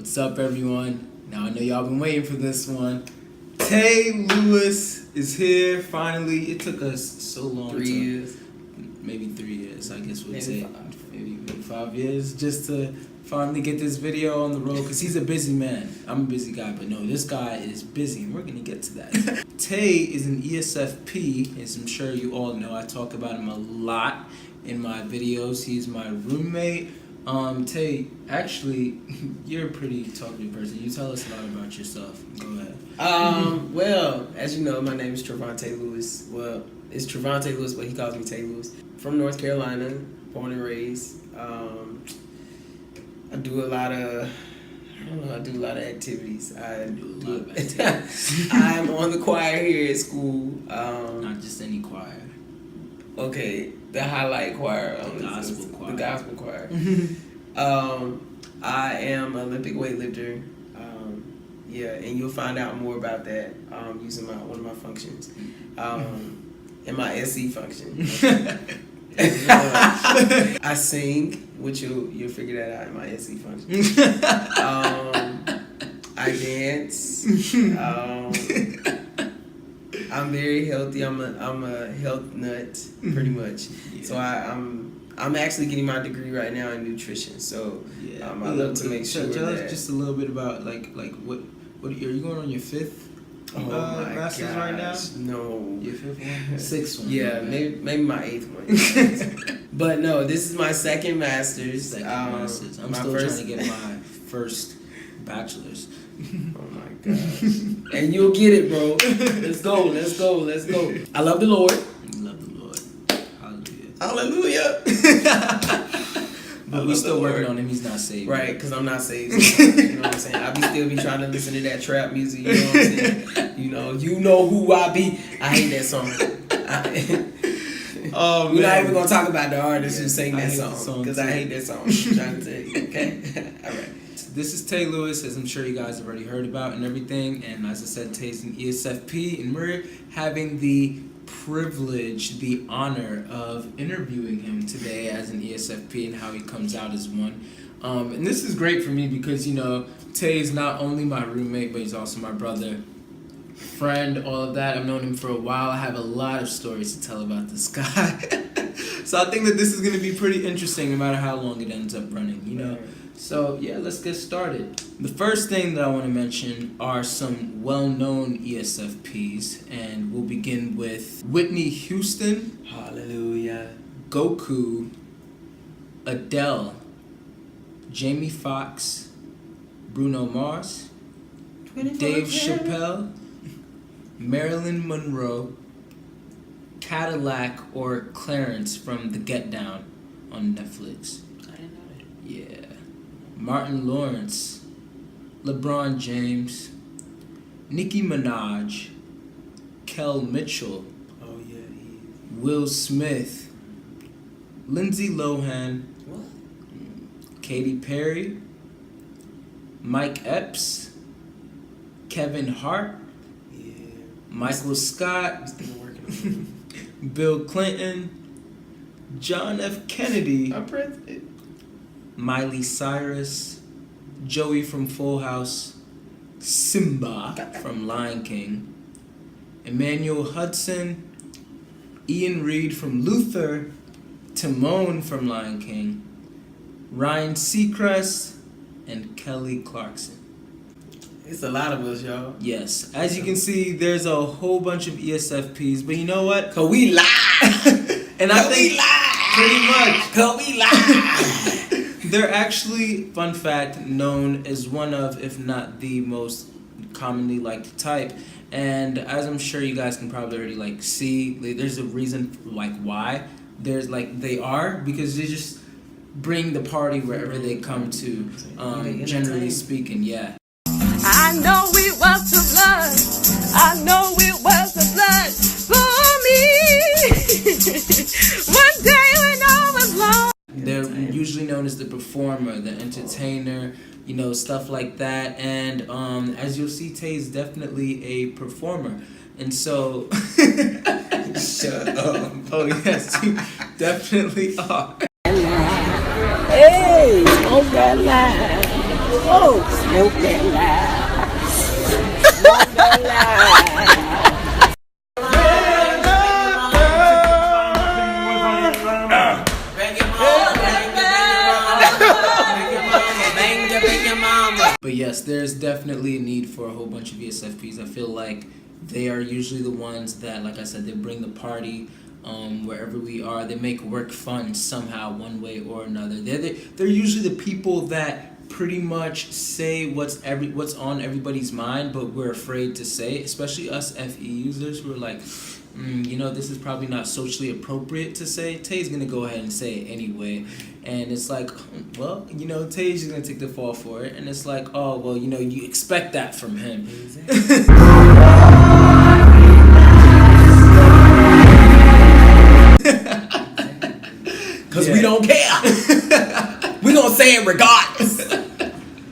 What's up, everyone? Now, I know y'all been waiting for this one. Tay Lewis is here, finally. It took us so long. 3 years. Maybe 3 years, I guess we'll Maybe say. 5. Maybe 5 years, just to finally get this video on the road, because he's a busy man. I'm a busy guy, but no, this guy is busy, and we're going to get to that. Tay is an ESFP, as I'm sure you all know. I talk about him a lot in my videos. He's my roommate. Tay, actually, you're a pretty talkative person. You tell us a lot about yourself. Go ahead. Well, as you know, my name is Extroverted Lewis. Well, it's Extroverted Lewis, but he calls me Tay Lewis. From North Carolina, born and raised. I do a lot of activities. I'm on the choir here at school. Not just any choir. Okay, the highlight choir. The gospel choir. The gospel choir. I am an Olympic weightlifter. Yeah, and you'll find out more about that using one of my functions. And my SE function. I sing, which you'll figure that out in my SE function. I dance. I'm very healthy. I'm a health nut, pretty much. Yeah. So I'm actually getting my degree right now in nutrition. So yeah. I love to make sure tell that. us just a little bit about like what are you going on your 5th masters right now? No, your 5th one, 6th one. Yeah, maybe my 8th one. But no, this is my second masters. Masters. I'm still trying to get my first bachelor's. Oh my gosh. And you'll get it, bro. Let's go. I love the Lord. Love the Lord. Hallelujah. But we still working on him. He's not saved. Right, because I'm not saved. You know what I'm saying? I still be trying to listen to that trap music. You know what I'm saying? You know who I be. I hate that song. Oh, we're not even going to talk about the artist who sang that song because I hate that song. I'm trying to tell you. Okay? All right. This is Tay Lewis, as I'm sure you guys have already heard about and everything. And as I said, Tay's an ESFP, and we're having the privilege, the honor of interviewing him today as an ESFP and how he comes out as one. And this is great for me because, Tay is not only my roommate, but he's also my brother, friend, all of that. I've known him for a while. I have a lot of stories to tell about this guy. So I think that this is going to be pretty interesting no matter how long it ends up running, So, yeah, let's get started. The first thing that I want to mention are some well-known ESFPs, and we'll begin with Whitney Houston. Hallelujah. Goku, Adele, Jamie Foxx, Bruno Mars, Dave Chappelle, Marilyn Monroe, Cadillac or Clarence from The Get Down on Netflix. I didn't know that. Yeah. Martin Lawrence, LeBron James, Nicki Minaj, Kel Mitchell, Oh yeah, he is. Will Smith, Lindsay Lohan, What? Katy Perry, Mike Epps, Kevin Hart, Yeah. Michael Scott, I'm still working on him. Bill Clinton, John F. Kennedy, Our president. Miley Cyrus, Joey from Full House, Simba from Lion King, Emmanuel Hudson, Ian Reed from Luther, Timon from Lion King, Ryan Seacrest, and Kelly Clarkson. It's a lot of us, y'all. Yes, as you can see, there's a whole bunch of ESFPs, but you know what? Cause we lie. And I think pretty much. Cause we lie. They're actually, fun fact, known as one of, if not the most commonly liked type. And as I'm sure you guys can probably already see, there's a reason why there's they are, because they just bring the party wherever they come to. Generally speaking, yeah. I know it was the blood. I know it was the blood for me. One day when I was lost. They're usually known as the performer, the entertainer, stuff like that. And as you'll see, Tay is definitely a performer. And so... Shut up. Oh, yes, you definitely are. Hey, on that line. Oh. Smoke that lie. Smoke that lie. But yes, there's definitely a need for a whole bunch of ESFPs. I feel like they are usually the ones that, like I said, they bring the party wherever we are. They make work fun somehow, one way or another. They're usually the people that pretty much say what's on everybody's mind, but we're afraid to say, especially us FE users. We're like, this is probably not socially appropriate to say. Tay's gonna go ahead and say it anyway. And it's like, well, Tay's just gonna take the fall for it. And it's like, oh, well, you expect that from him. Because we don't care. We gonna say it regardless.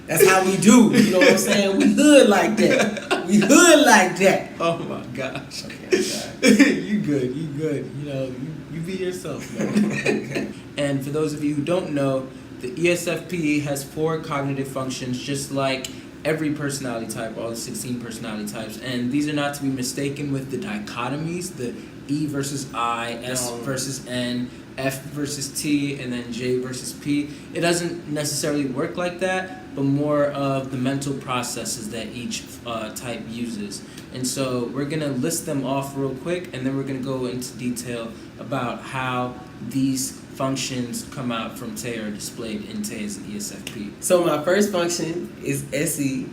That's how we do. You know what I'm saying? We hood like that. We hood like that. Oh my gosh. Okay, You good. You be yourself, man. And for those of you who don't know, the ESFP has 4 cognitive functions, just like every personality type, all the 16 personality types. And these are not to be mistaken with the dichotomies, the E versus I, S versus N, F versus T, and then J versus P. It doesn't necessarily work like that, but more of the mental processes that each type uses. And so we're going to list them off real quick, and then we're going to go into detail about how these functions come out from Tay or displayed in Tay as an ESFP. So my first function is SE.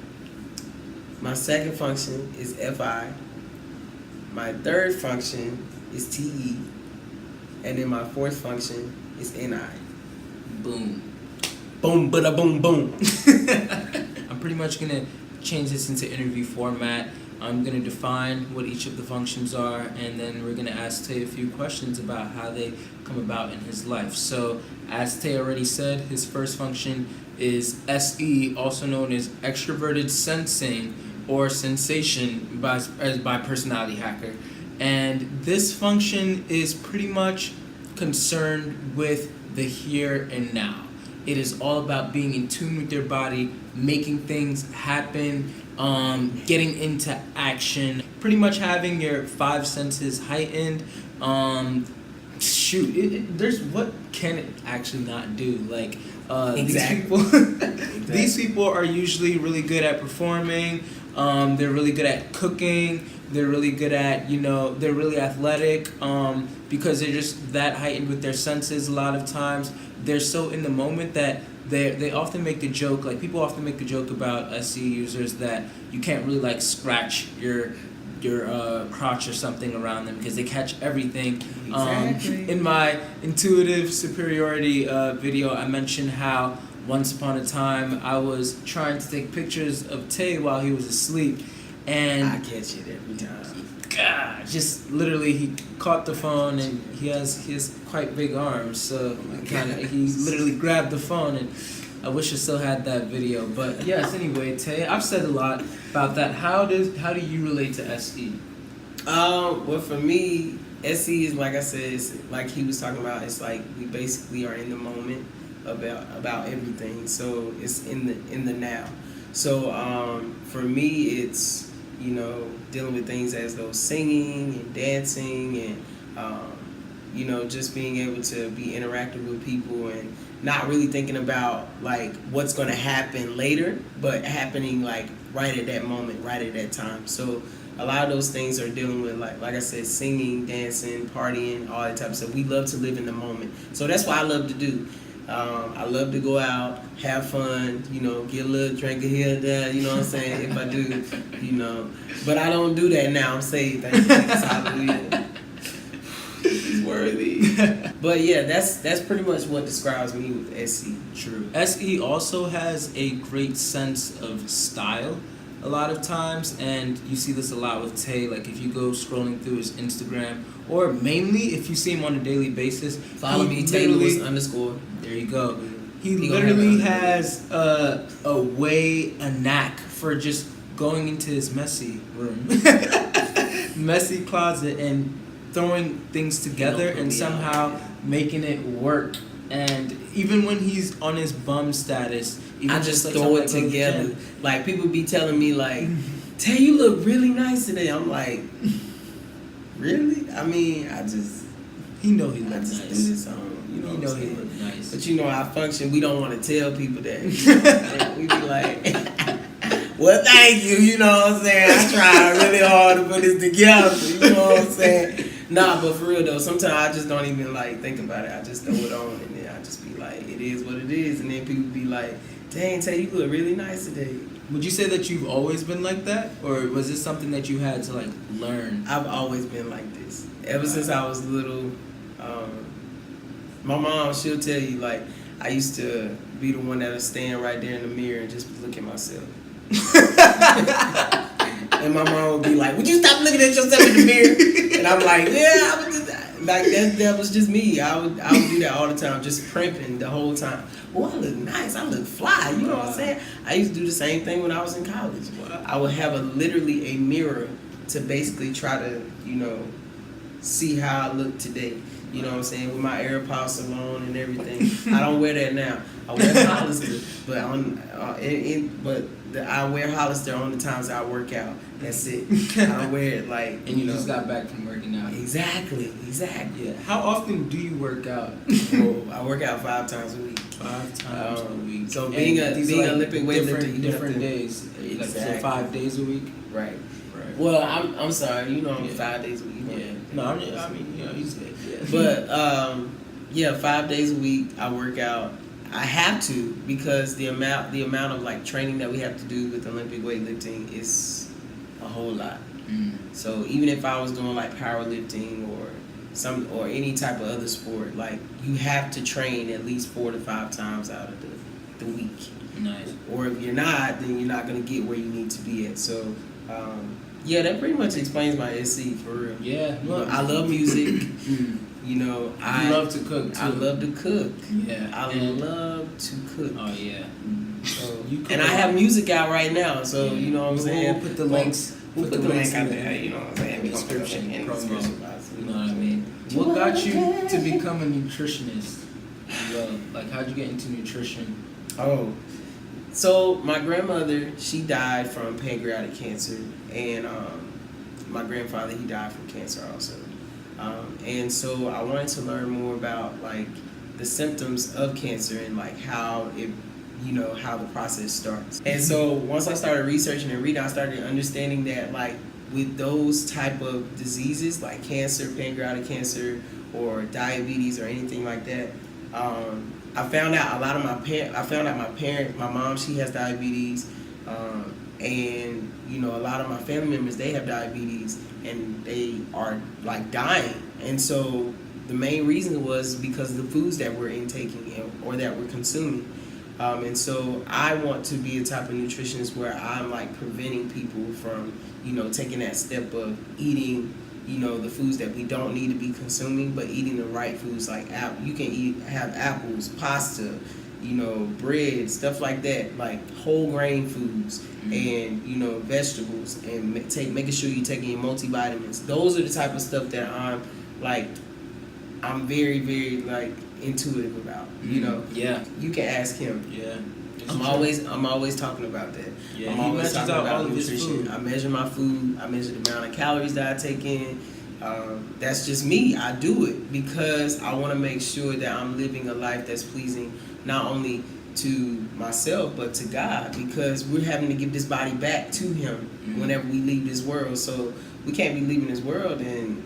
My second function is FI. My third function is TE. And then my fourth function is NI. Boom. Boom, bada boom, boom. I'm pretty much going to change this into interview format. I'm going to define what each of the functions are, and then we're going to ask Tay a few questions about how they come about in his life. So, as Tay already said, his first function is SE, also known as Extroverted Sensing or Sensation by Personality Hacker. And this function is pretty much concerned with the here and now. It is all about being in tune with your body, making things happen, getting into action, pretty much having your 5 senses heightened. There's what can it actually not do? Like Exactly. These people are usually really good at performing. They're really good at cooking. They're really good at, they're really athletic because they're just that heightened with their senses a lot of times. They're so in the moment that they often make the joke, like people often make the joke about SE users that you can't really like scratch your crotch or something around them because they catch everything. Exactly. In my intuitive superiority video, I mentioned how once upon a time I was trying to take pictures of Tay while he was asleep, and I catch it every time. God, just literally he caught the phone, and he has quite big arms, so he literally grabbed the phone, and I wish I still had that video. But yes, anyway, Tay, I've said a lot about that. How do you relate to SE? Well, for me, SE is like I said, it's like he was talking about. It's like we basically are in the moment about everything. So it's in the now. So for me, it's dealing with things as though singing and dancing and just being able to be interactive with people and not really thinking about like what's going to happen later, but happening like right at that moment, right at that time. So a lot of those things are dealing with like I said, singing, dancing, partying, all that type of stuff. We love to live in the moment. So that's what I love to do. I love to go out, have fun, get a little drink of here, there, you know what I'm saying? If I do, But I don't do that now. I'm saved. Hallelujah. He's worthy. But yeah, that's pretty much what describes me with SE. True. SE also has a great sense of style a lot of times, and you see this a lot with Tay. Like if you go scrolling through his Instagram, or mainly if you see him on a daily basis, follow me, Tay Lewis _. There you go. He literally has a knack for just going into his messy room, messy closet, and throwing things together and somehow making it work And even when he's on his bum status, even I just like throw it something like together. gym. Like people be telling me like, "Tay, you look really nice today." I'm like, really? I mean, He know he I looks just do nice. this on. You know He what know I'm he saying? look nice. But you know our function, we don't want to tell people that. You know? We be like, well, thank you. You know what I'm saying? I try really hard to put this together. You know what I'm saying? Nah, but for real though, sometimes I just don't even like think about it. I just throw it on and then I just be like, it is what it is. And then people be like, dang, Tay, you look really nice today. Would you say that you've always been like that, or was this something that you had to like learn? I've always been like this. Ever since I was little. My mom, she'll tell you, like, I used to be the one that would stand right there in the mirror and just look at myself. And my mom would be like, would you stop looking at yourself in the mirror? And I'm like, yeah, I would just, like, that was just me. I would do that all the time, just primping the whole time. Oh, I look nice. I look fly. You know what I'm saying? I used to do the same thing when I was in college. I would have literally a mirror to basically try to, see how I look today. You know what I'm saying? With my AirPod salon and everything. I don't wear that now. I wear Hollister, but I wear Hollister on the times I work out. That's it. I don't wear it like. And you just got back from working out. Exactly. Yeah. How often do you work out? Well, I work out 5 times a week. 5 times a week. So being an Olympic weightlifter, different days. Exactly. Like, so 5 days a week. Right. Well, I'm sorry. I'm 5 days a week. Yeah. No, I mean, you said. Yeah. But 5 days a week I work out. I have to because the amount of like training that we have to do with Olympic weightlifting is a whole lot. So even if I was doing like powerlifting or any type of other sport, like you have to train at least 4 to 5 times out of the week. Nice. Or if you're not, then you're not gonna get where you need to be at. So that pretty much explains my SC for real. Yeah. I love music. I love to cook too. I love to cook. Yeah. I love to cook. Oh yeah. So, and I have music out right now, so you know what I'm saying. We'll put the links. We'll put the link out there. You know what I'm saying. Description. In the description box. You know what I mean? What got you to become a nutritionist? Well, like how'd you get into nutrition? Oh, so my grandmother, she died from pancreatic cancer, and my grandfather, he died from cancer also. And so I wanted to learn more about like the symptoms of cancer and like how it, how the process starts. And so once I started researching and reading, I started understanding that like with those type of diseases like cancer, pancreatic cancer, or diabetes or anything like that, I found out my mom, she has diabetes, and a lot of my family members, they have diabetes and they are like dying. And so the main reason was because of the foods that we're intaking or that we're consuming. And so I want to be a type of nutritionist where I'm like preventing people from, taking that step of eating, the foods that we don't need to be consuming, but eating the right foods like you can have apples, pasta, bread, stuff like that, like whole grain foods and, vegetables, and making sure you're taking your multivitamins. Those are the type of stuff that I'm very, very like intuitive about, Yeah. You can ask him. Yeah. I'm always talking about that. Yeah, I'm always talking about nutrition. I measure my food. I measure the amount of calories that I take in. That's just me. I do it because I want to make sure that I'm living a life that's pleasing not only to myself but to God, because we're having to give this body back to Him whenever we leave this world. So we can't be leaving this world and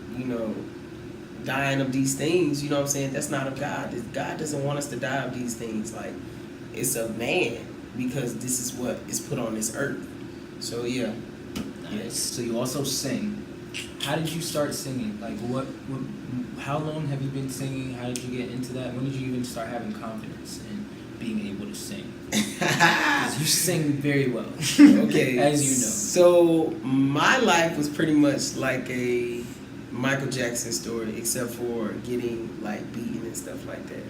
dying of these things. You know what I'm saying? That's not of God. God doesn't want us to die of these things. Like, it's of man, because this is what is put on this earth. So yeah. Nice. So you also sing. How did you start singing? Like how long have you been singing? How did you get into that? When did you even start having confidence in being able to sing? 'Cause you sing very well. Okay. As you know. So my life was pretty much like a Michael Jackson story, except for getting like beaten and stuff like that.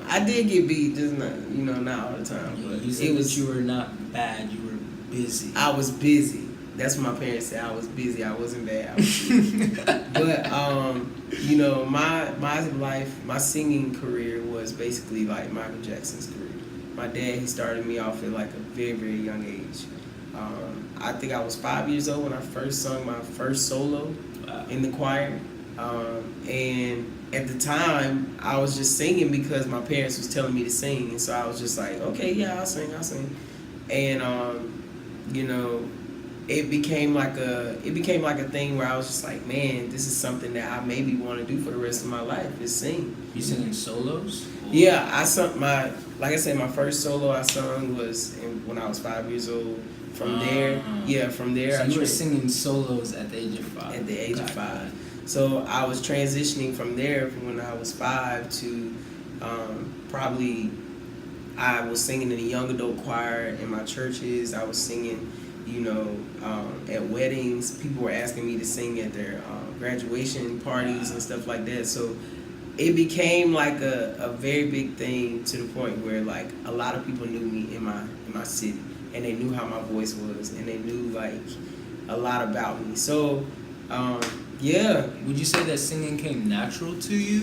I did get beat, just not all the time. Yeah, but you said that you were not bad. You were busy. I was busy. that's what my parents said. I was busy. I wasn't bad. I was busy. But you know, my singing career was basically like Michael Jackson's career. My dad, he started me off at like a very, very young age. I think I was 5 years old when I first sung my first solo in the choir. And at the time, I was just singing because my parents was telling me to sing. And so I was just like, okay, yeah, I'll sing. And, you know, it became like a thing where I was just like, man, this is something that I maybe want to do for the rest of my life is sing. You singing solos? Yeah, I sung like I said, my first solo I sung was when I was 5 years old. From there, so you were singing solos at the age of 5. At the age of 5. So I was transitioning from there from when I was 5 to probably I was singing in a young adult choir in my churches. I was singing, you know, at weddings. People were asking me to sing at their graduation parties and stuff like that. So it became like a very big thing to the point where like a lot of people knew me in my city, and they knew how my voice was, and they knew like a lot about me. So yeah. Would you say that singing came natural to you,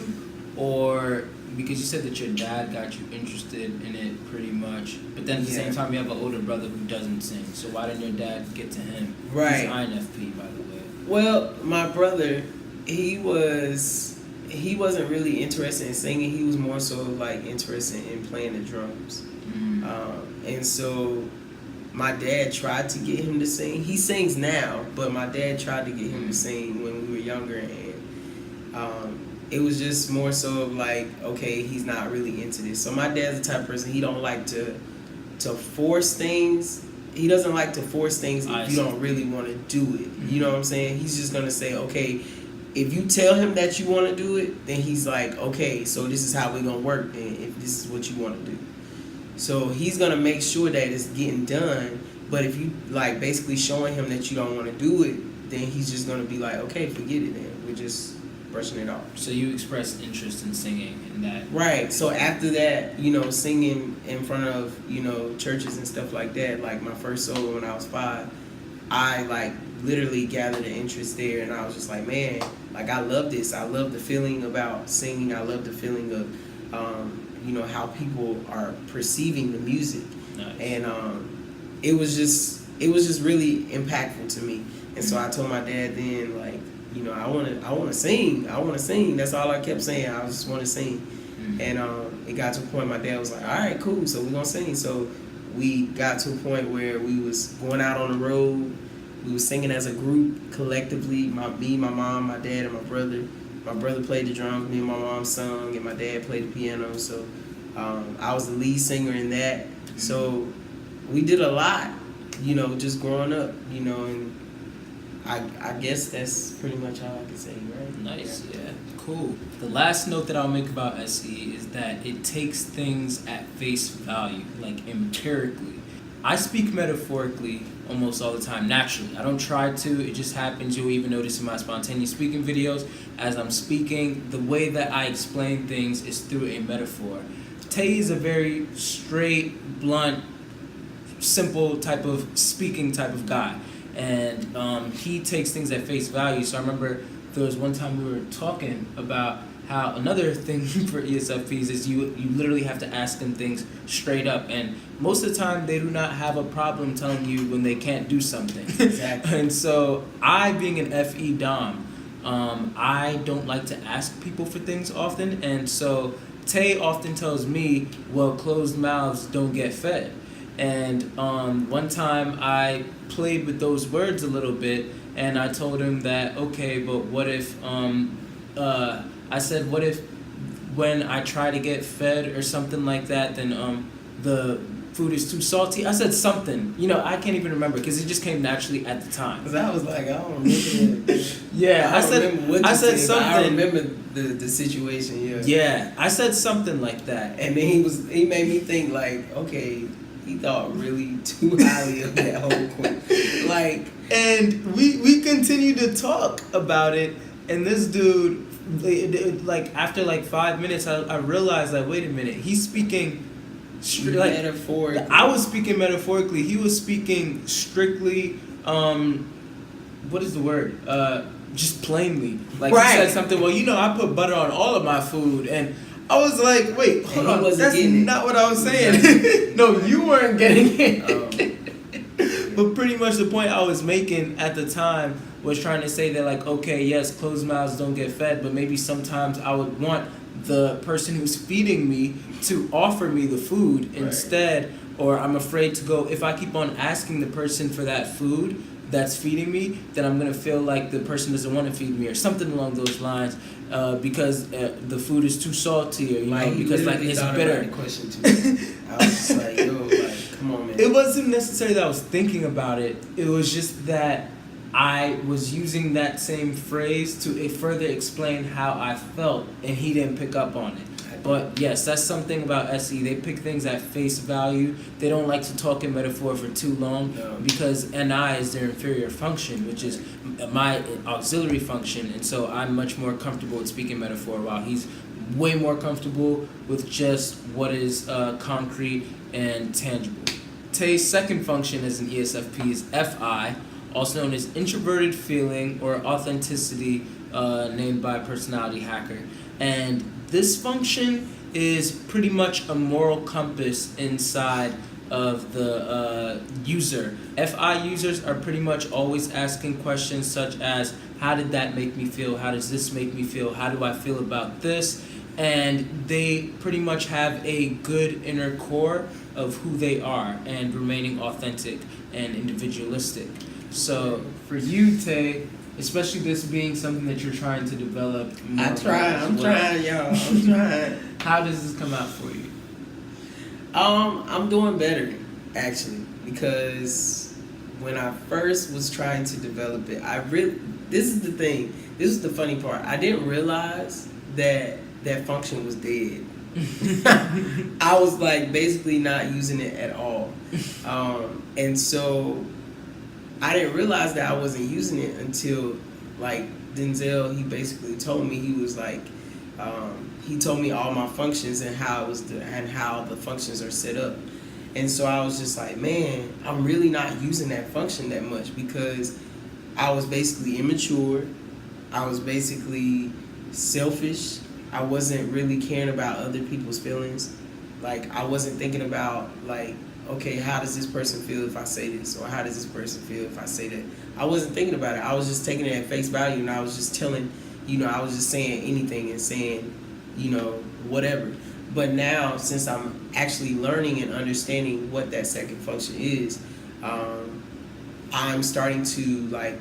or because you said that your dad got you interested in it pretty much, but then at the same time you have an older brother who doesn't sing, so why didn't your dad get to him? Right. He's INFP, by the way. Well, my brother, he wasn't really interested in singing. He was more so like interested in playing the drums. And so my dad tried to get him to sing. He sings now, but my dad tried to get him to sing when we were younger, and it was just more so of like, okay, he's not really into this. So my dad's the type of person, he don't like to force things. He doesn't like to force things if you don't really want to do it. You know what I'm saying? He's just gonna say, okay, if you tell him that you want to do it, then he's like, okay, so this is how we're gonna work then, if this is what you want to do. So he's gonna make sure that it's getting done. But if you like basically showing him that you don't want to do it, then he's just gonna be like, okay, forget it then. We're just brushing it off. So you expressed interest in singing in that. Right. So after that, you know, singing in front of, you know, churches and stuff like that, like my first solo when I was 5, I like literally gathered an interest there, and I was just like, man, like I love this. I love the feeling about singing. I love the feeling of you know, how people are perceiving the music. Nice. And it was just really impactful to me. And so I told my dad then, like, you know, I want to sing. That's all I kept saying. I just want to sing. And it got to a point my dad was like, all right, cool, so we're gonna sing. So we got to a point where we was going out on the road. We was singing as a group collectively. Me, my mom, my dad, and my brother. My brother played the drums, me and my mom sung, and my dad played the piano. So I was the lead singer in that. So we did a lot, you know, just growing up, you know, and I guess that's pretty much all I can say, right? Nice, yeah. Cool. The last note that I'll make about SE is that it takes things at face value, like empirically. I speak metaphorically almost all the time, naturally. I don't try to, it just happens. You'll even notice in my spontaneous speaking videos, as I'm speaking, the way that I explain things is through a metaphor. Tay is a very straight, blunt, simple type of speaking type of guy. And he takes things at face value. So I remember there was one time we were talking about how another thing for ESFPs is you literally have to ask them things straight up, and most of the time they do not have a problem telling you when they can't do something. Exactly. And so I, being an FE Dom, I don't like to ask people for things often, and so Tay often tells me, well, closed mouths don't get fed. And one time I played with those words a little bit, and I told him that, okay, but what if I said, what if when I try to get fed or something like that, then the food is too salty? I said something. You know, I can't even remember because it just came naturally at the time. Because I was like, I don't remember it. Yeah, I said something. I remember the situation, yeah. Yeah, I said something like that. And then he made me think like, okay, he thought really too highly of that whole quote. Like, and we continued to talk about it, and this dude, like after like 5 minutes, I realized like, wait a minute, he's speaking like metaphorically. I was speaking metaphorically. He was speaking strictly what is the word? Just plainly. Like Right. you said something, well, I put butter on all of my food, and I was like, wait, hold he on, wasn't that's getting it. not what I was saying. No, you weren't getting it. But pretty much the point I was making at the time was trying to say that, like, okay, yes, closed mouths don't get fed, but maybe sometimes I would want the person who's feeding me to offer me the food instead, or I'm afraid to go. If I keep on asking the person for that food that's feeding me, then I'm going to feel like the person doesn't want to feed me or something along those lines, because the food is too salty, or, because like it's bitter. The question too. I was just like, yo, like, come on, man. It wasn't necessarily that I was thinking about it. It was just that I was using that same phrase to further explain how I felt, and he didn't pick up on it. But yes, that's something about SE. They pick things at face value. They don't like to talk in metaphor for too long, because NI is their inferior function, which is my auxiliary function. And so I'm much more comfortable with speaking metaphor, while he's way more comfortable with just what is concrete and tangible. Tay's second function as an ESFP is FI, also known as introverted feeling or authenticity, named by Personality Hacker. And this function is pretty much a moral compass inside of the user. FI users are pretty much always asking questions such as, how did that make me feel? How does this make me feel? How do I feel about this? And they pretty much have a good inner core of who they are and remaining authentic and individualistic. So for you, Tay, especially this being something that you're trying to develop. I'm trying, y'all. I'm trying. How does this come out for you? I'm doing better, actually, because when I first was trying to develop it, this is the thing. This is the funny part. I didn't realize that function was dead. I was like basically not using it at all. And so I didn't realize that I wasn't using it until like Denzel, he basically told me, he was like, he told me all my functions and how the functions are set up. And so I was just like, man, I'm really not using that function that much, because I was basically immature. I was basically selfish. I wasn't really caring about other people's feelings. Like, I wasn't thinking about, like, okay, how does this person feel if I say this? Or how does this person feel if I say that? I wasn't thinking about it. I was just taking it at face value, and I was just telling, I was just saying anything and saying, whatever. But now, since I'm actually learning and understanding what that second function is, I'm starting to, like,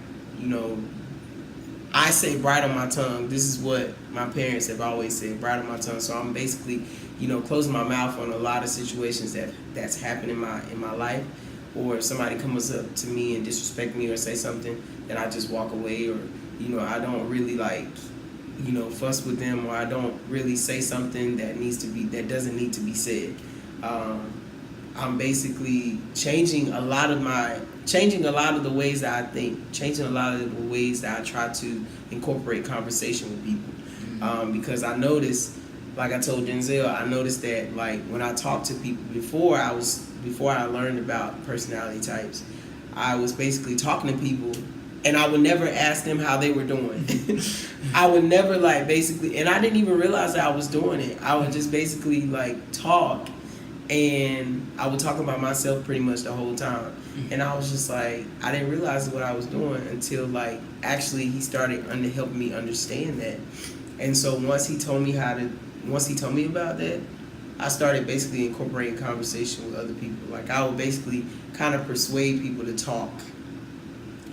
I say bright on my tongue. This is what my parents have always said, bright on my tongue. So I'm basically, closing my mouth on a lot of situations that's happened in my life. Or if somebody comes up to me and disrespect me or say something, then I just walk away. Or, I don't really fuss with them, or I don't really say something that doesn't need to be said. I'm basically changing a lot of the ways that I think, changing a lot of the ways that I try to incorporate conversation with people. Because I noticed, like I told Denzel, I noticed that, like, when I talk to people before I learned about personality types, I was basically talking to people, and I would never ask them how they were doing. I would never, and I didn't even realize that I was doing it. I would just basically, talk, and I would talk about myself pretty much the whole time. And I was just like, I didn't realize what I was doing until, actually he started helping me understand that. And so once he told me about that, I started basically incorporating conversation with other people. Like, I would basically kind of persuade people to talk.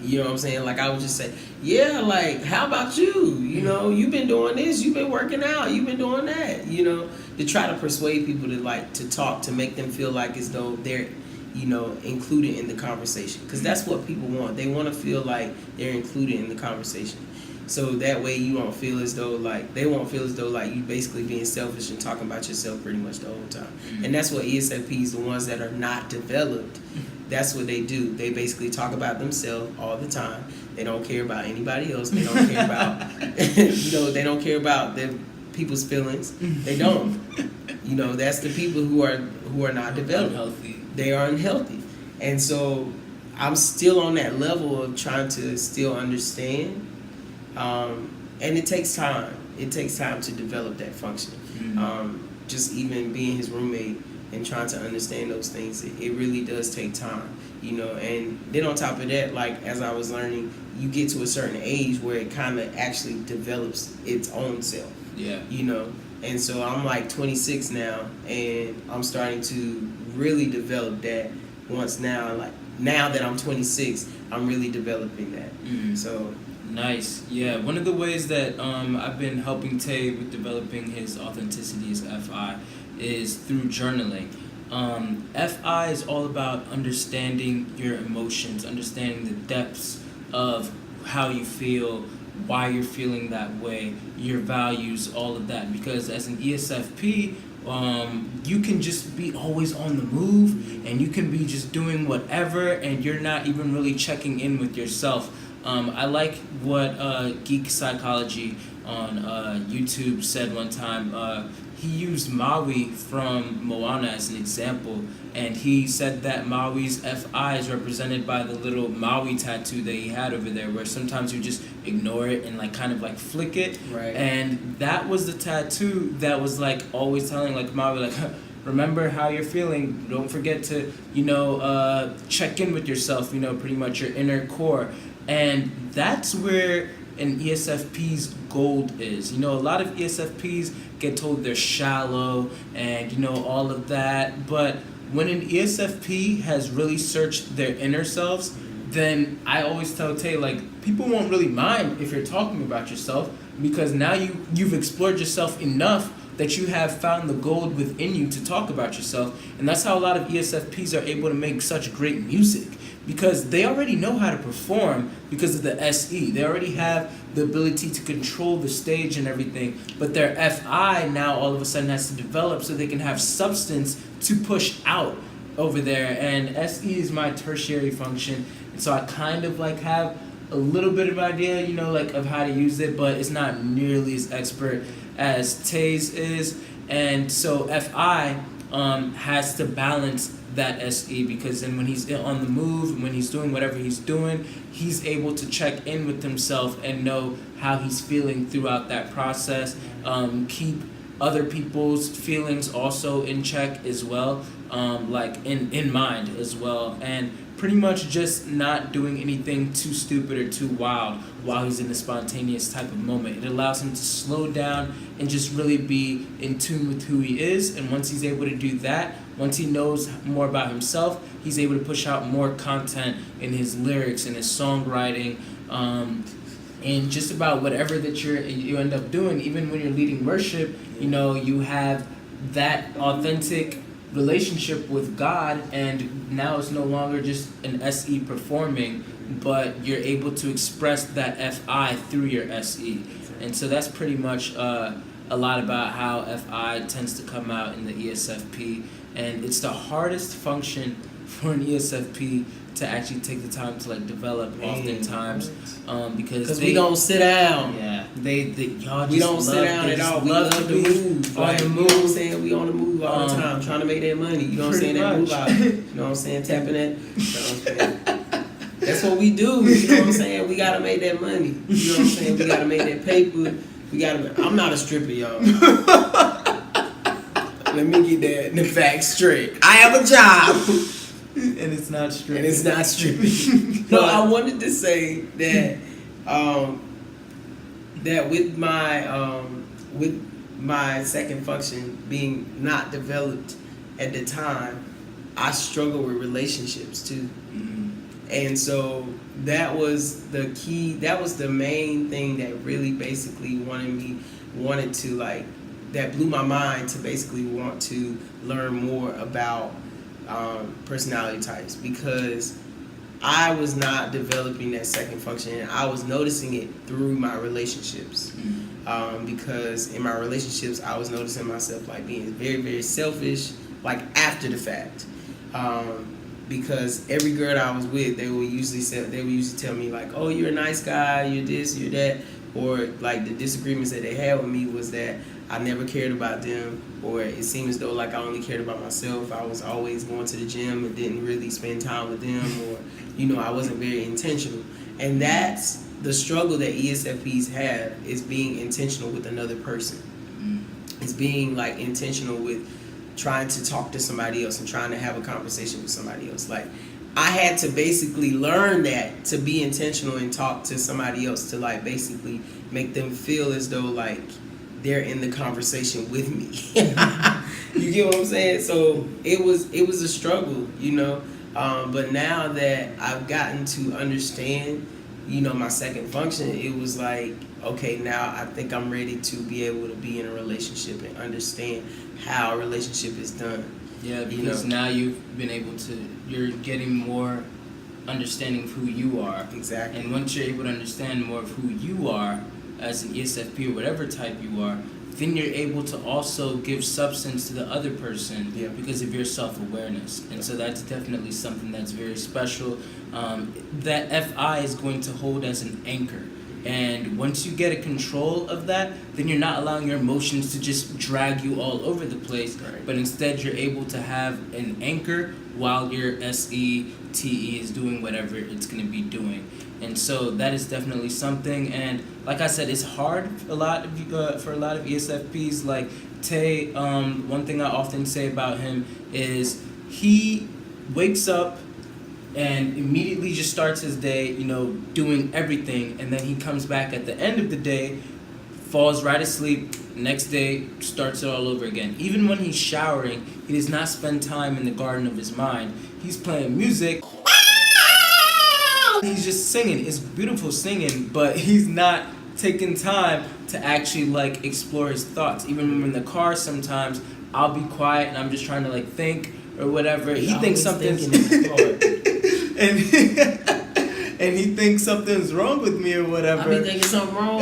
You know what I'm saying? Like, I would just say, yeah, like, how about you? You've been doing this, you've been working out, you've been doing that, to try to persuade people to talk, to make them feel like as though they're, included in the conversation. Because that's what people want. They want to feel like they're included in the conversation. So that way you won't feel as though, they won't feel as though, you basically being selfish and talking about yourself pretty much the whole time. And that's what ESFPs, the ones that are not developed, that's what they do. They basically talk about themselves all the time. They don't care about anybody else. They don't care about, they don't care about their people's feelings. They don't. That's the people who are not developed. Unhealthy. They are unhealthy. And so I'm still on that level of trying to still understand, and it takes time. It takes time to develop that function. Just even being his roommate and trying to understand those things, it really does take time, And then on top of that, like as I was learning, you get to a certain age where it kind of actually develops its own self. Yeah. And so I'm like 26 now, and I'm starting to really develop that. Now that I'm 26, I'm really developing that. So. Nice. Yeah. One of the ways that I've been helping Tay with developing his authenticity as FI is through journaling. FI is all about understanding your emotions, understanding the depths of how you feel, why you're feeling that way, your values, all of that. Because as an ESFP, you can just be always on the move, and you can be just doing whatever, and you're not even really checking in with yourself. I like what Geek Psychology on YouTube said one time. He used Maui from Moana as an example, and he said that Maui's FI is represented by the little Maui tattoo that he had over there, where sometimes you just ignore it and kind of flick it. Right. And that was the tattoo that was always telling Maui remember how you're feeling. Don't forget to check in with yourself. Pretty much your inner core. And that's where an ESFP's gold is. A lot of ESFPs get told they're shallow and, all of that. But when an ESFP has really searched their inner selves, then I always tell Tay, people won't really mind if you're talking about yourself, because now you've explored yourself enough that you have found the gold within you to talk about yourself. And that's how a lot of ESFPs are able to make such great music, because they already know how to perform because of the SE. They already have the ability to control the stage and everything, but their FI now all of a sudden has to develop so they can have substance to push out over there. And SE is my tertiary function, and so I kind of have a little bit of idea, of how to use it, but it's not nearly as expert as Tay's is. And so FI has to balance that SE, because then when he's on the move, when he's doing whatever he's doing, he's able to check in with himself and know how he's feeling throughout that process. Keep other people's feelings also in check as well, in mind as well, and pretty much just not doing anything too stupid or too wild while he's in a spontaneous type of moment. It allows him to slow down and just really be in tune with who he is. And once he's able to do that, once he knows more about himself, he's able to push out more content in his lyrics and his songwriting, and just about whatever that you end up doing. Even when you're leading worship, you have that authentic relationship with God, and now it's no longer just an SE performing, but you're able to express that FI through your SE. And so that's pretty much a lot about how FI tends to come out in the ESFP, and it's the hardest function for an ESFP to actually take the time to develop oftentimes, because we don't sit down. Yeah, y'all just we don't sit down at all. We love to move. On the move. You know what I'm saying? We on the move all the time, trying to make that money. You know what I'm saying? That move out. You know what I'm saying? Tapping that. You know what I'm saying? That's what we do. You know what I'm saying? We gotta make that money. You know what I'm saying? We gotta make that paper. I'm not a stripper, y'all. Let me get the facts straight. I have a job. And it's not stripping. And it's not stripping. No, I wanted to say that that with my second function being not developed at the time, I struggle with relationships too. Mm-hmm. And so that was the key. That was the main thing that really basically wanted to that blew my mind to basically want to learn more about personality types, because I was not developing that second function, and I was noticing it through my relationships. Because in my relationships, I was noticing myself being very, very selfish, after the fact. Because every girl I was with, they would usually tell me oh, you're a nice guy, you're this, you're that, or the disagreements that they had with me was that I never cared about them, or it seemed as though like I only cared about myself. I was always going to the gym and didn't really spend time with them, or I wasn't very intentional. And that's the struggle that ESFPs have, is being intentional with another person. It's being like intentional with trying to talk to somebody else and trying to have a conversation with somebody else. Like, I had to basically learn that, to be intentional and talk to somebody else, to like basically make them feel as though like they're in the conversation with me. You get what I'm saying? So it was a struggle, but now that I've gotten to understand, my second function, it was like, okay, now I think I'm ready to be able to be in a relationship and understand how a relationship is done. Yeah, because now you've been able to, you're getting more understanding of who you are. Exactly. And once you're able to understand more of who you are as an ESFP or whatever type you are, then you're able to also give substance to the other person because of your self-awareness. And so that's definitely something that's very special, that FI is going to hold as an anchor. And once you get a control of that, then you're not allowing your emotions to just drag you all over the place, but instead you're able to have an anchor while your SETE is doing whatever it's going to be doing. And so that is definitely something. And like I said, it's hard for a lot of ESFPs. Like Tay, one thing I often say about him is he wakes up and immediately just starts his day, doing everything, and then he comes back at the end of the day, falls right asleep, next day starts it all over again. Even when he's showering, he does not spend time in the garden of his mind. He's playing music. He's just singing. It's beautiful singing, but he's not taking time to actually like explore his thoughts. Even when I'm in the car, sometimes I'll be quiet and I'm just trying to like think or whatever. He thinks something's and he thinks something's wrong with me or whatever. I be thinking something wrong.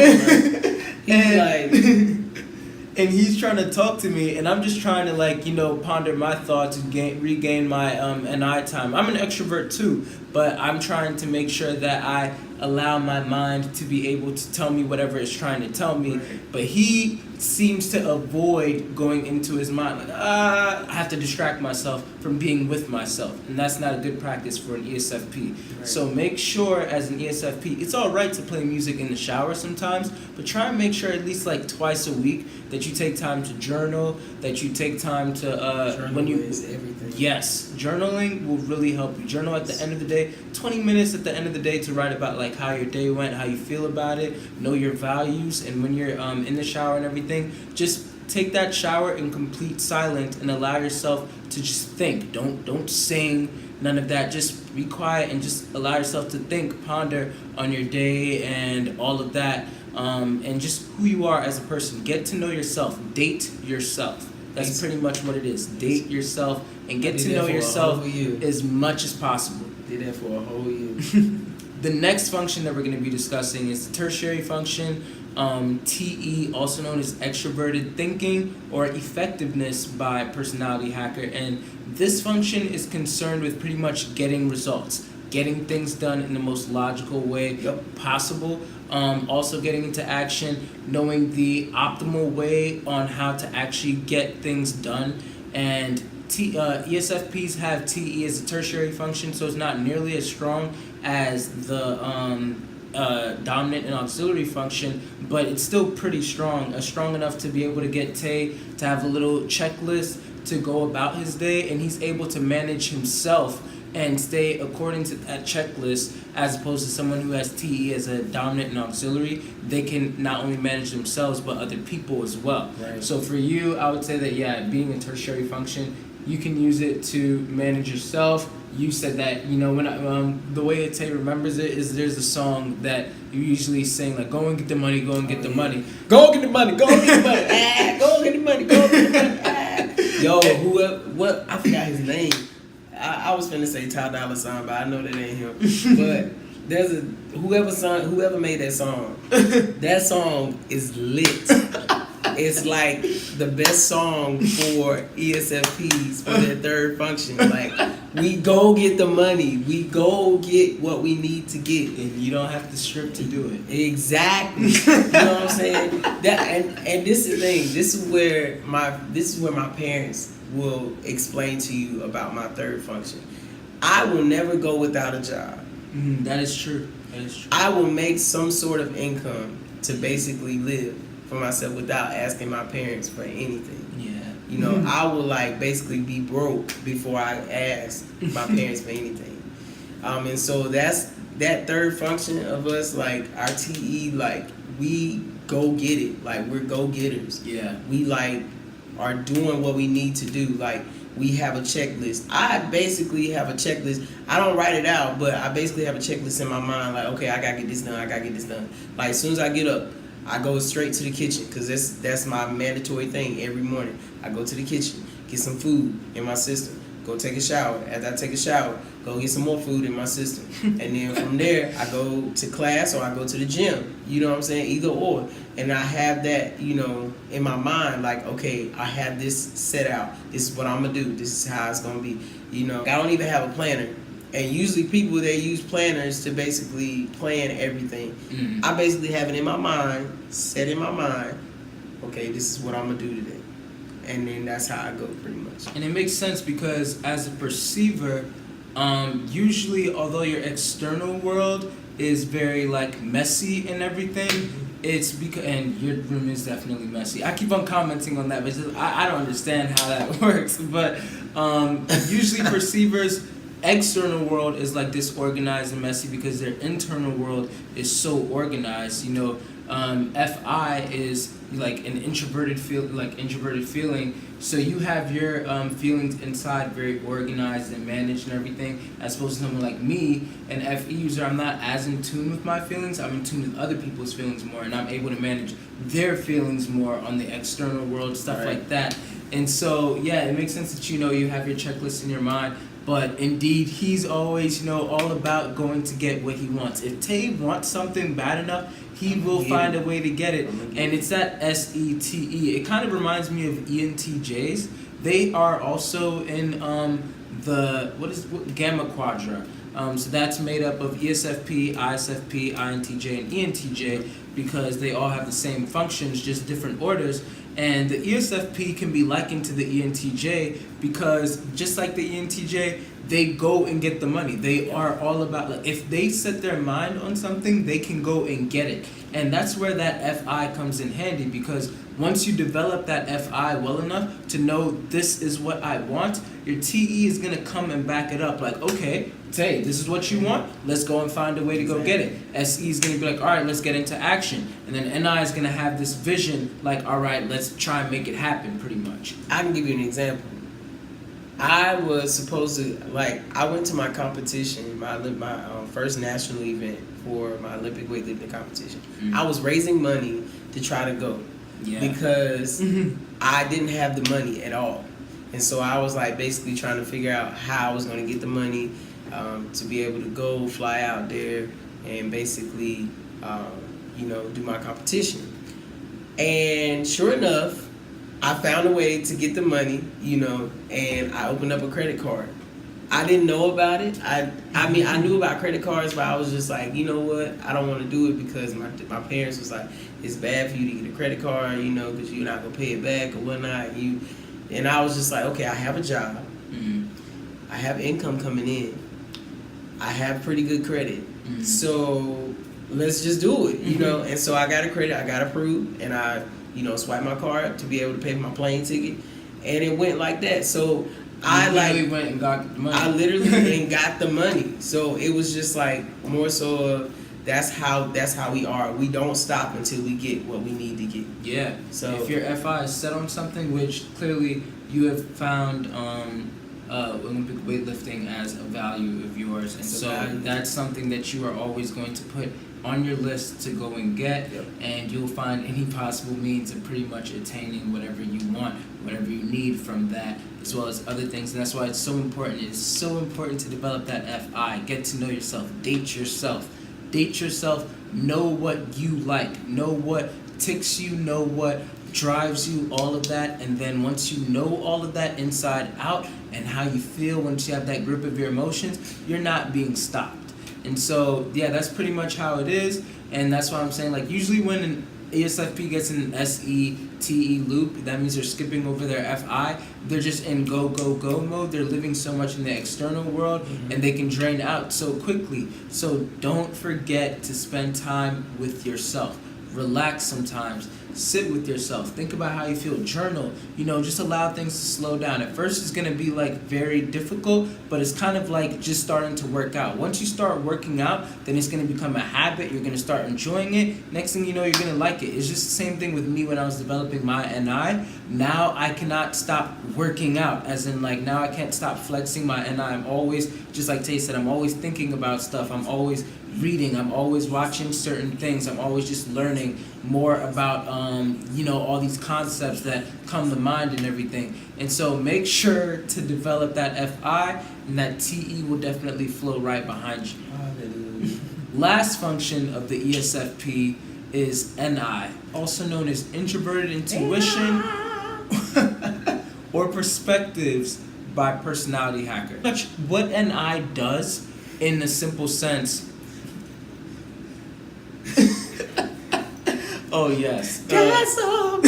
And he's trying to talk to me, and I'm just trying to like ponder my thoughts and regain my NI time. I'm an extrovert too, but I'm trying to make sure that I allow my mind to be able to tell me whatever it's trying to tell me. But he seems to avoid going into his mind like, I have to distract myself from being with myself, and that's not a good practice for an ESFP. So make sure as an ESFP, it's all right to play music in the shower sometimes, but try and make sure at least like twice a week that you take time to journal, that you take time to is everything. Yes, journaling will really help you. Journal at the end of the day, 20 minutes at the end of the day to write about like how your day went, how you feel about it, know your values, and when you're in the shower and everything, just take that shower in complete silence and allow yourself to just think. Don't sing, none of that. Just be quiet and just allow yourself to think, ponder on your day and all of that, and just who you are as a person. Get to know yourself. Date yourself. That's pretty much what it is. Date yourself and get to know yourself as much as possible. Did that for a whole year. The next function that we're going to be discussing is the tertiary function, TE, also known as extroverted thinking or effectiveness by personality hacker. And this function is concerned with pretty much getting results, getting things done in the most logical way possible. Also getting into action, knowing the optimal way on how to actually get things done. And ESFPs have TE as a tertiary function, so it's not nearly as strong as the dominant and auxiliary function, but it's still pretty strong, strong enough to be able to get Tay to have a little checklist to go about his day, and he's able to manage himself and stay according to that checklist, as opposed to someone who has TE as a dominant and auxiliary. They can not only manage themselves but other people as well. So for you, I would say that being a tertiary function, you can use it to manage yourself. You said that, when the way that Tay remembers it is there's a song that you usually sing, like, go and get the money, go and get the money. Go get the money, go and get the money. Go get the money, go get the money. Yo, what? I forgot his name. I was finna say Ty Dolla $ign, but I know that ain't him. But there's whoever made that song. That song is lit. it's like the best song for ESFPs for their third function. Like, we go get the money. We go get what we need to get. And you don't have to strip to do it. Exactly. You know what I'm saying? And this is the thing. This is where my parents will explain to you about my third function. I will never go without a job. That is true. That is true. I will make some sort of income to basically live for myself without asking my parents for anything. Yeah. You know, I will like basically be broke before I ask my parents for anything. And so that's that third function of us, like our TE, like we go get it. Like we're go getters. Yeah. We like are doing what we need to do. Like we have a checklist. I basically have a checklist. I don't write it out, but I basically have a checklist in my mind. Like, okay, I gotta get this done. I gotta get this done. Like as soon as I get up, I go straight to the kitchen because that's my mandatory thing every morning. I go to the kitchen, get some food in my system, go take a shower. After I take a shower, go get some more food in my system. And then from there, I go to class or I go to the gym. You know what I'm saying? Either or. And I have that, you know, in my mind, like, okay, I have this set out. This is what I'm going to do. This is how it's going to be. You know, I don't even have a planner. And usually people, they use planners to basically plan everything. Mm-hmm. I basically have it in my mind, set in my mind, okay, this is what I'm going to do today. And then that's how I go pretty much. And it makes sense because as a perceiver, usually although your external world is very like messy and everything, it's because, and your room is definitely messy. I keep on commenting on that, but just, I don't understand how that works. But usually perceivers' external world is like disorganized and messy because their internal world is so organized. You know, FI is like an introverted feeling. So you have your feelings inside very organized and managed and everything, as opposed to someone like me, an FE user. I'm not as in tune with my feelings. I'm in tune with other people's feelings more, and I'm able to manage their feelings more on the external world, stuff Right. like that. And so, yeah, it makes sense that you have your checklist in your mind. But indeed, he's always, all about going to get what he wants. If Tay wants something bad enough, he will find a way to get it. And it's that SETE. It kind of reminds me of ENTJs. They are also in Gamma Quadra. So that's made up of ESFP, ISFP, INTJ, and ENTJ because they all have the same functions, just different orders. And the ESFP can be likened to the ENTJ because just like the ENTJ, they go and get the money. They are all about, like, if they set their mind on something, they can go and get it. And that's where that FI comes in handy because once you develop that FI well enough to know this is what I want, your TE is going to come and back it up. Like, okay, Tay, this is what you want. Let's go and find a way to go get it. SE is going to be like, all right, let's get into action. And then NI is going to have this vision like, all right, let's try and make it happen pretty much. I can give you an example. I was supposed to, I went to my competition, my first national event for my Olympic weightlifting competition. Mm-hmm. I was raising money to try to go because I didn't have the money at all. And so I was basically trying to figure out how I was going to get the money to be able to go fly out there and basically, do my competition. And sure enough, I found a way to get the money, and I opened up a credit card. I didn't know about it. I mean, I knew about credit cards, but I was just like, you know what? I don't want to do it because my parents was like, it's bad for you to get a credit card, because you're not going to pay it back or whatnot. And I was just like, okay, I have a job. Mm-hmm. I have income coming in. I have pretty good credit. Mm-hmm. So let's just do it, And so I got a credit. I got approved, and I swipe my card to be able to pay for my plane ticket, and it went like that. So I went and got the money. I literally went and got the money. So it was just more so of that's how we are. We don't stop until we get what we need to get. Yeah. So if your FI is set on something, which clearly you have found Olympic weightlifting as a value of yours, and so that's something that you are always going to put on your list to go and get, and you'll find any possible means of pretty much attaining whatever you want, whatever you need from that, as well as other things. And that's why it's so important. It's so important to develop that FI. Get to know yourself. Date yourself. Date yourself. Know what you like. Know what ticks you. Know what drives you, all of that, and then once you know all of that inside out and how you feel once you have that grip of your emotions, you're not being stopped. And so, yeah, that's pretty much how it is, and that's why I'm saying, like, usually when an ESFP gets in an SETE loop, that means they're skipping over their FI. They're just in go, go, go mode. They're living so much in the external world, and they can drain out so quickly. So don't forget to spend time with yourself. Relax sometimes. Sit with yourself. Think about how you feel. Journal. Just allow things to slow down. At first, it's going to be like very difficult, but it's kind of like just starting to work out. Once you start working out, then it's going to become a habit. You're going to start enjoying it. Next thing you know, you're going to like it. It's just the same thing with me when I was developing my NI. Now I cannot stop working out. As in, like, now I can't stop flexing my NI. I'm always, just like Tay said, I'm always thinking about stuff. I'm always reading. I'm always watching certain things. I'm always just learning more about all these concepts that come to mind and everything. And so make sure to develop that FI, and that TE will definitely flow right behind you. Hallelujah. Last function of the ESFP is NI, also known as Introverted Intuition or Perspectives by Personality Hacker. What NI does, in a simple sense. Oh yes. That's all.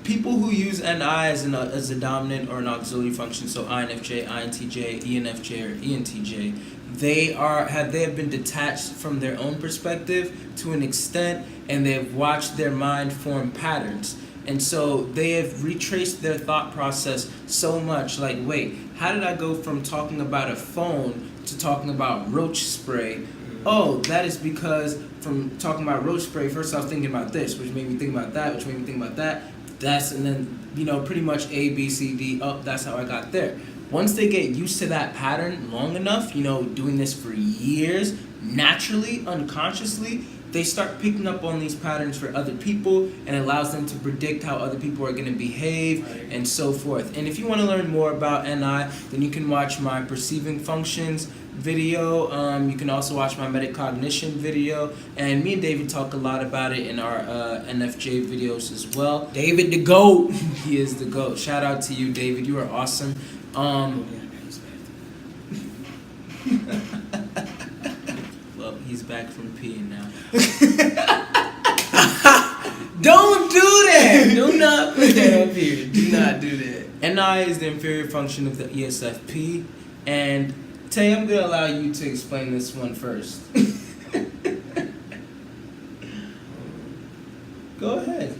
People who use NI as a dominant or an auxiliary function, so INFJ, INTJ, ENFJ, or ENTJ, they have been detached from their own perspective to an extent, and they've watched their mind form patterns. And so they have retraced their thought process so much, like, wait, how did I go from talking about a phone to talking about roach spray? Oh, that is because from talking about roach spray, first I was thinking about this, which made me think about that, which made me think about that. And then, pretty much A, B, C, D, that's how I got there. Once they get used to that pattern long enough, doing this for years, naturally, unconsciously, they start picking up on these patterns for other people, and it allows them to predict how other people are going to behave, and so forth. And if you want to learn more about NI, then you can watch my Perceiving Functions video. You can also watch my Metacognition video, and me and David talk a lot about it in our NFJ videos as well. David the GOAT. He is the GOAT. Shout out to you, David. You are awesome. Well, he's back from peeing now. Don't do that. Do not put that up here. Do not do that. NI is the inferior function of the ESFP, and Tay, I'm going to allow you to explain this one first. Go ahead.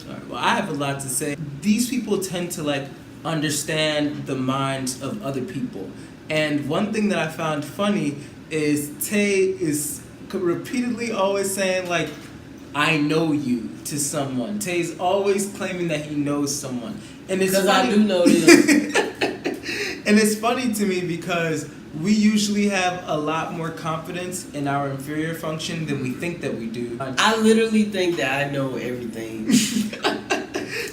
All right, well, I have a lot to say. These people tend to, understand the minds of other people. And one thing that I found funny is Tay is repeatedly always saying, I know you to someone. Tay's always claiming that he knows someone. And it's because funny. I do know them. And it's funny to me because we usually have a lot more confidence in our inferior function than we think that we do. I literally think that I know everything.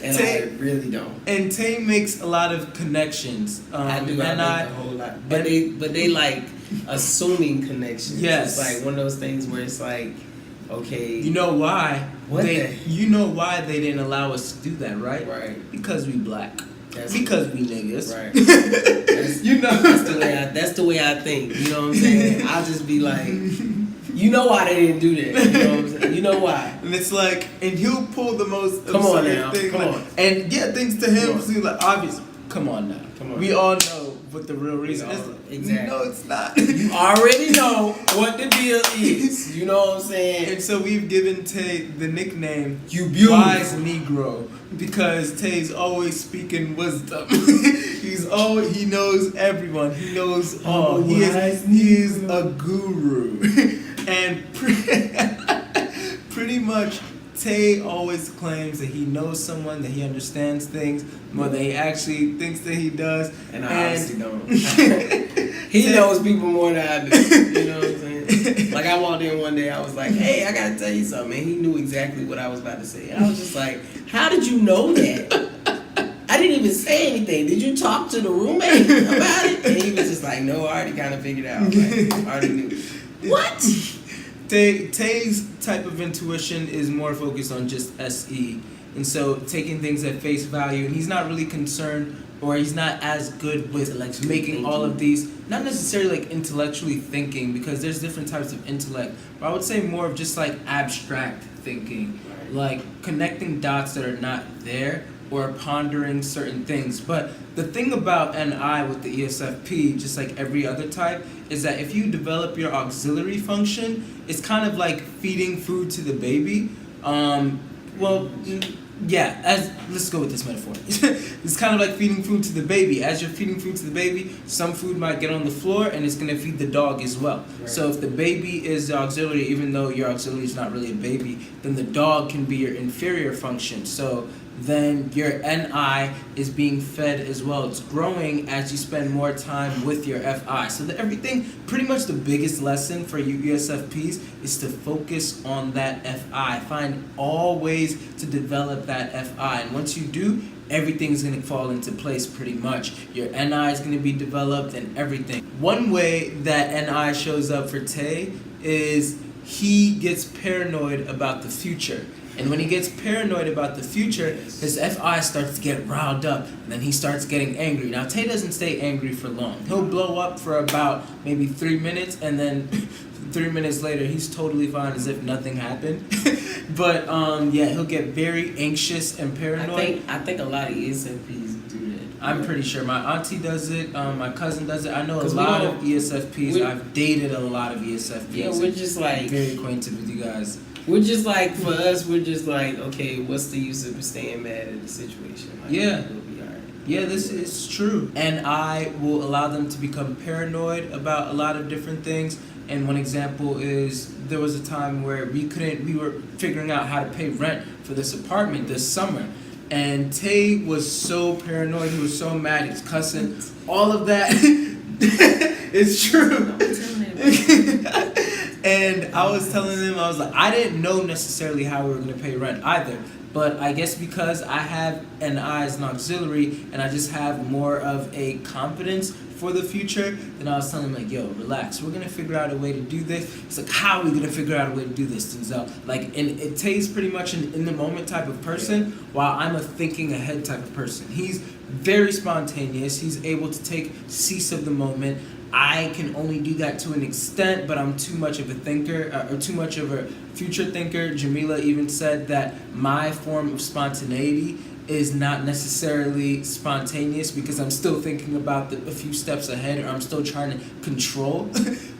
And Tay, I really don't. And Tay makes a lot of connections. I do. I make a whole lot. But they like assuming connections. Yes. It's like one of those things where it's like, okay. You know why? What You know why they didn't allow us to do that, right? Right. Because we black. Because we niggas. Right. That's the way I think. You know what I'm saying? I'll just be like, you know why they didn't do that. You know what I'm saying? You know why. And it's like, and he'll pull the most Come on now. thing. Come on. And things to him seem obvious. Come on now. Come on. We all know what the real reason is. Exactly. No, it's not. You already know what the deal is. You know what I'm saying? And so we've given Tay the nickname You beautiful. Wise Negro, because Tay's always speaking wisdom. He knows everyone. He knows all. He is a guru. And pretty much Tay always claims that he knows someone, that he understands things more than he actually thinks that he does. And I obviously don't. He knows people more than I do. You know what I'm saying? Like, I walked in one day, I was like, hey, I gotta tell you something. And he knew exactly what I was about to say. And I was just like, how did you know that? I didn't even say anything. Did you talk to the roommate about it? And he was just like, no, I already kind of figured it out. Like, I already knew. What? Tay's type of intuition is more focused on just SE, and so taking things at face value, and he's not really concerned, or he's not as good with making all of these, not necessarily like intellectually thinking, because there's different types of intellect, but I would say more of just like abstract thinking, like connecting dots that are not there, or pondering certain things. But the thing about NI with the ESFP, just like every other type, is that if you develop your auxiliary function, it's kind of like feeding food to the baby. Let's go with this metaphor. It's kind of like feeding food to the baby. As you're feeding food to the baby, some food might get on the floor and it's gonna feed the dog as well. Right. So if the baby is the auxiliary, even though your auxiliary is not really a baby, then the dog can be your inferior function. So then your NI is being fed as well. It's growing as you spend more time with your FI. So everything, pretty much the biggest lesson for you ESFPs is to focus on that FI. Find all ways to develop that FI. And once you do, everything's going to fall into place pretty much. Your NI is going to be developed and everything. One way that NI shows up for Tay is he gets paranoid about the future. And when he gets paranoid about the future, his FI starts to get riled up, and then he starts getting angry. Now, Tay doesn't stay angry for long. He'll blow up for about maybe 3 minutes, and then 3 minutes later, he's totally fine as if nothing happened. But he'll get very anxious and paranoid. I think a lot of ESFPs do that. I'm pretty sure my auntie does it. My cousin does it. I know a lot of ESFPs. I've dated a lot of ESFPs. Yeah, we're just like very acquainted with you guys. We're just like, for us, we're just like, okay, what's the use of staying mad at the situation? Like, yeah. We'll be all right. Yeah, this is true. And I will allow them to become paranoid about a lot of different things. And one example is there was a time where we were figuring out how to pay rent for this apartment this summer. And Tay was so paranoid, he was so mad, he's cussing, all of that. It's true. And I was telling them, I was like, I didn't know necessarily how we were going to pay rent either. But I guess because I have an I as an auxiliary and I just have more of a confidence for the future, then I was telling them, like, yo, relax. We're going to figure out a way to do this. It's like, how are we going to figure out a way to do this, Denzel? Like, and it Tay's pretty much an in-the-moment type of person, while I'm a thinking-ahead type of person. He's very spontaneous. He's able to take cease of the moment. I can only do that to an extent, but I'm too much of a thinker, or too much of a future thinker. Jamila even said that my form of spontaneity is not necessarily spontaneous because I'm still thinking about a few steps ahead, or I'm still trying to control.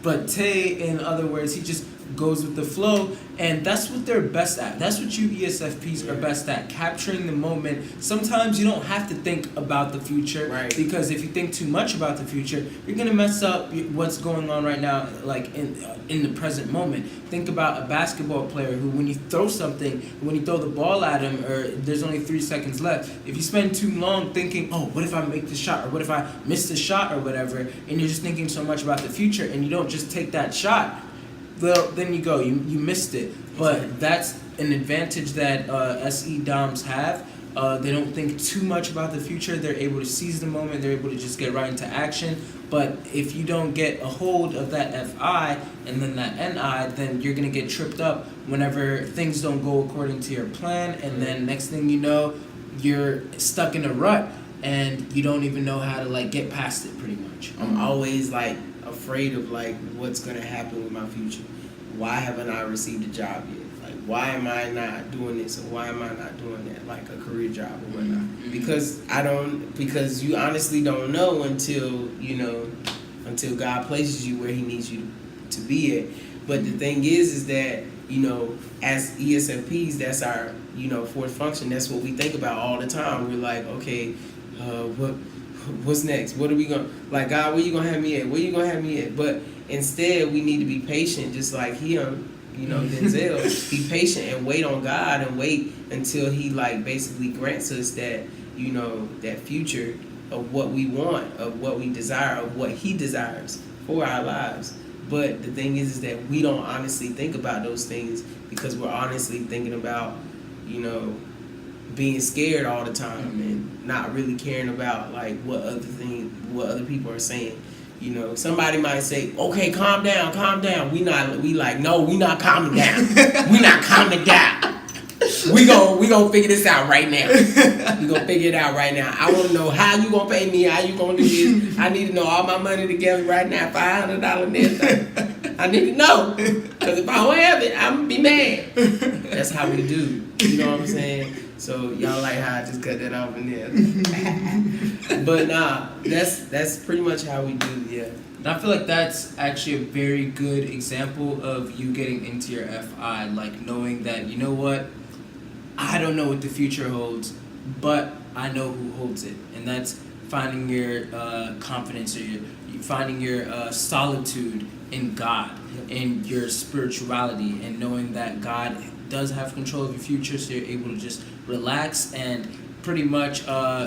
But Tay, in other words, he just goes with the flow, and that's what they're best at. That's what you ESFPs are best at, capturing the moment. Sometimes you don't have to think about the future, right? Because if you think too much about the future, you're gonna mess up what's going on right now, like in the present moment. Think about a basketball player who, when you throw something, when you throw the ball at him, or there's only 3 seconds left, if you spend too long thinking, oh, what if I make the shot, or what if I miss the shot, or whatever, and you're just thinking so much about the future, and you don't just take that shot, well, then you go, you missed it. But that's an advantage that SE Doms have. They don't think too much about the future. They're able to seize the moment. They're able to just get right into action. But if you don't get a hold of that FI and then that NI, then you're going to get tripped up whenever things don't go according to your plan. And then next thing you know, you're stuck in a rut and you don't even know how to, like, get past it pretty much. I'm always, like, afraid of, like, what's going to happen with my future. Why haven't I received a job yet? Like, why am I not doing this, or why am I not doing that, like a career job or whatnot? Mm-hmm. Because you honestly don't know until God places you where he needs you to be at. But the thing is that, as ESFPs, that's our, fourth function. That's what we think about all the time. We're like, okay, what's next? What are we going to, like, God, where you going to have me at? Where you going to have me at? But instead, we need to be patient, just like him, Denzel. Be patient and wait on God, and wait until he, like, basically grants us that, that future of what we want, of what we desire, of what he desires for our lives. But the thing is that we don't honestly think about those things because we're honestly thinking about, being scared all the time and not really caring about, like, what other people are saying. You know, somebody might say, "Okay, calm down, calm down." We like, no, we not calming down. We not calming down. We gonna figure this out right now. We gonna figure it out right now. I want to know how you gonna pay me. How you gonna do this? I need to know all my money together right now. $500 and everything. I need to know, because if I don't have it, I'm gonna be mad. That's how we do. You know what I'm saying? So y'all like how I just cut that off in there. But nah, that's pretty much how we do. Yeah. And I feel like that's actually a very good example of you getting into your FI, like knowing that, you know what, I don't know what the future holds, but I know who holds it. And that's finding your confidence, or finding your solitude in God, in your spirituality, and knowing that God does have control of your future, so you're able to just relax and pretty much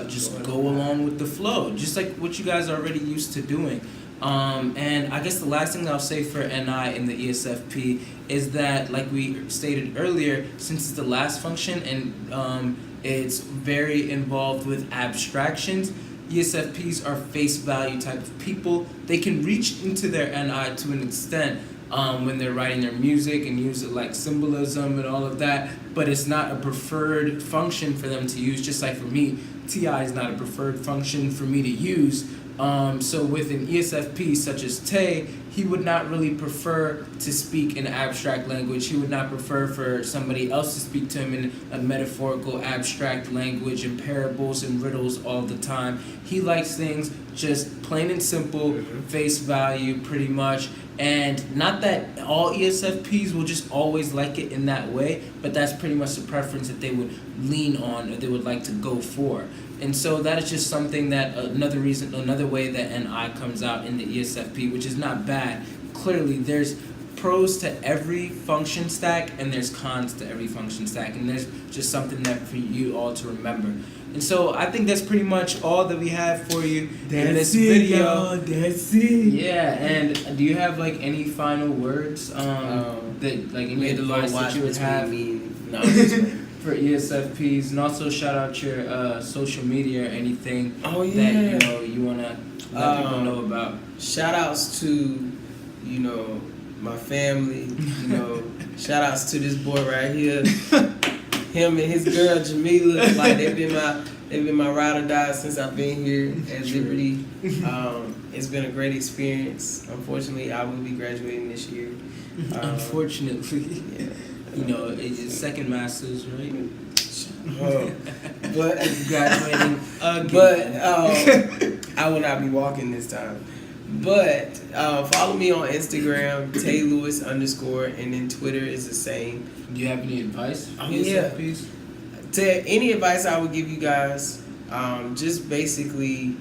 just go along with the flow, just like what you guys are already used to doing. And I guess the last thing I'll say for NI in the ESFP is that, like we stated earlier, since it's the last function and it's very involved with abstractions, ESFPs are face value type of people. They can reach into their NI to an extent when they're writing their music and use it like symbolism and all of that, but it's not a preferred function for them to use, just like for me, TI is not a preferred function for me to use. So with an ESFP such as Tay, he would not really prefer to speak in abstract language. He would not prefer for somebody else to speak to him in a metaphorical abstract language and parables and riddles all the time. He likes things just plain and simple, face value pretty much. And not that all ESFPs will just always like it in that way, but that's pretty much the preference that they would lean on, or they would like to go for. And so that is just something that another way that NI comes out in the ESFP, which is not bad. Clearly, there's pros to every function stack and there's cons to every function stack, and there's just something that for you all to remember. And so I think that's pretty much all that we have for you in this video. That's it. Yeah, and do you have like any final words that like any advice that you would have for ESFPs, and also shout out your social media or anything that you wanna let people know about. Shout outs to my family. Shout outs to this boy right here. Him and his girl Jamila, like they've been my ride or die since I've been here at Liberty. It's been a great experience. Unfortunately, I will be graduating this year. Unfortunately, yeah. It's second masters, right? But graduating again. But I will not be walking this time. But follow me on Instagram, TayLewis _ and then Twitter is the same. Do you have any advice for ESFPs? Any advice I would give you guys, just basically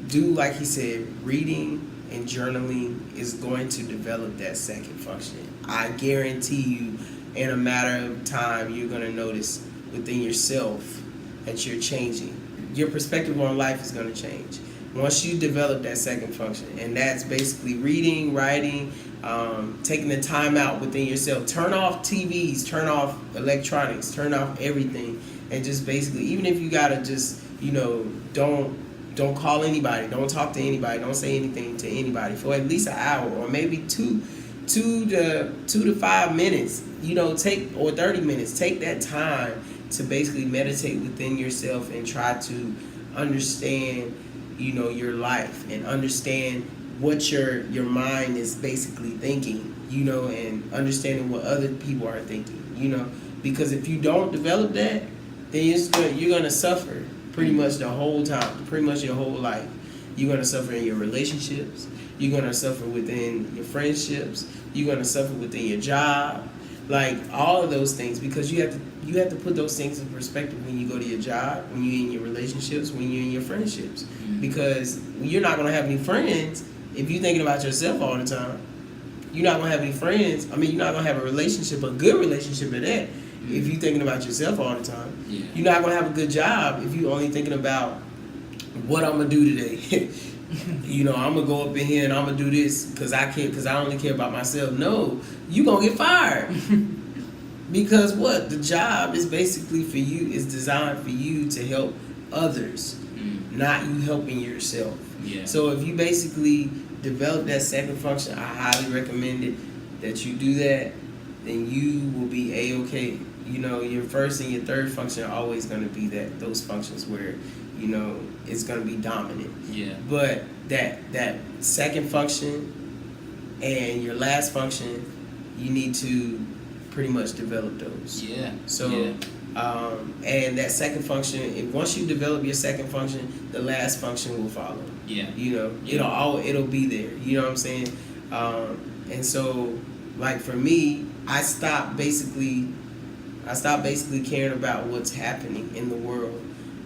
do like he said, reading and journaling is going to develop that second function. I guarantee you, in a matter of time, you're going to notice within yourself that you're changing. Your perspective on life is going to change once you develop that second function, and that's basically reading, writing, taking the time out within yourself. Turn off TVs, turn off electronics, turn off everything, and just basically, even if you gotta just, don't call anybody, don't talk to anybody, don't say anything to anybody for at least an hour, or maybe two to 5 minutes, or 30 minutes. Take that time to basically meditate within yourself and try to understand your life, and understand what your mind is basically thinking, and understanding what other people are thinking, because if you don't develop that, then you're gonna suffer pretty much the whole time, pretty much your whole life. You're gonna suffer in your relationships, you're gonna suffer within your friendships, you're gonna suffer within your job, like all of those things, because you have to put those things in perspective when you go to your job, when you're in your relationships, when you're in your friendships. Because you're not going to have any friends if you're thinking about yourself all the time. You're not going to have any friends. You're not going to have a relationship, a good relationship at that, if you're thinking about yourself all the time. Yeah. You're not going to have a good job if you're only thinking about what I'm going to do today. I'm going to go up in here and I'm going to do this because I only care about myself. No, you're going to get fired. Because the job is basically for you, is designed for you to help others, not you helping yourself. Yeah. So if you basically develop that second function, I highly recommend it that you do that. Then you will be A-okay. You know, your first and your third function are always going to be those functions where, you know, it's going to be dominant. Yeah. But that second function and your last function, you need to pretty much develop those. Yeah. So, yeah. And that second function, once you develop your second function, the last function will follow. Yeah. You know, Yeah. it'll be there. You know what I'm saying? And so, like for me, I stopped basically caring about what's happening in the world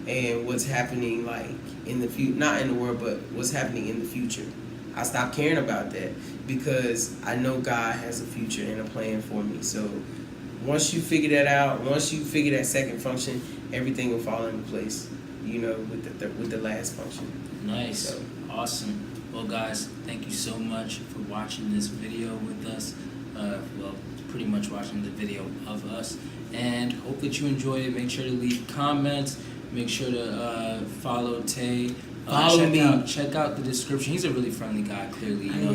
and what's happening like in the future, not in the world, but what's happening in the future. I stopped caring about that because I know God has a future and a plan for me. So once you figure that out, once you figure that second function, everything will fall into place. You know, with the last function. Nice. So. Awesome. Well, guys, thank you so much for watching this video with us. Well, pretty much watching the video of us. And hope that you enjoyed it. Make sure to leave comments. Make sure to follow Tay. Follow me. Check out the description. He's a really friendly guy, clearly. You know,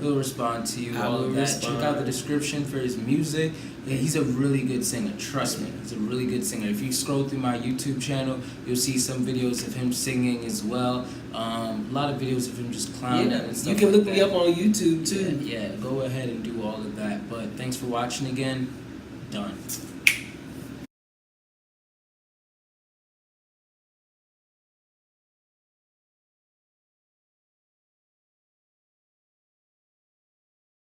he'll respond to you, all of that. Respond. Check out the description for his music. Yeah, he's a really good singer. Trust me, he's a really good singer. If you scroll through my YouTube channel, you'll see some videos of him singing as well. A lot of videos of him just clowning and stuff. You can look like me that. up on YouTube too. Yeah, go ahead and do all of that. But thanks for watching again. Done.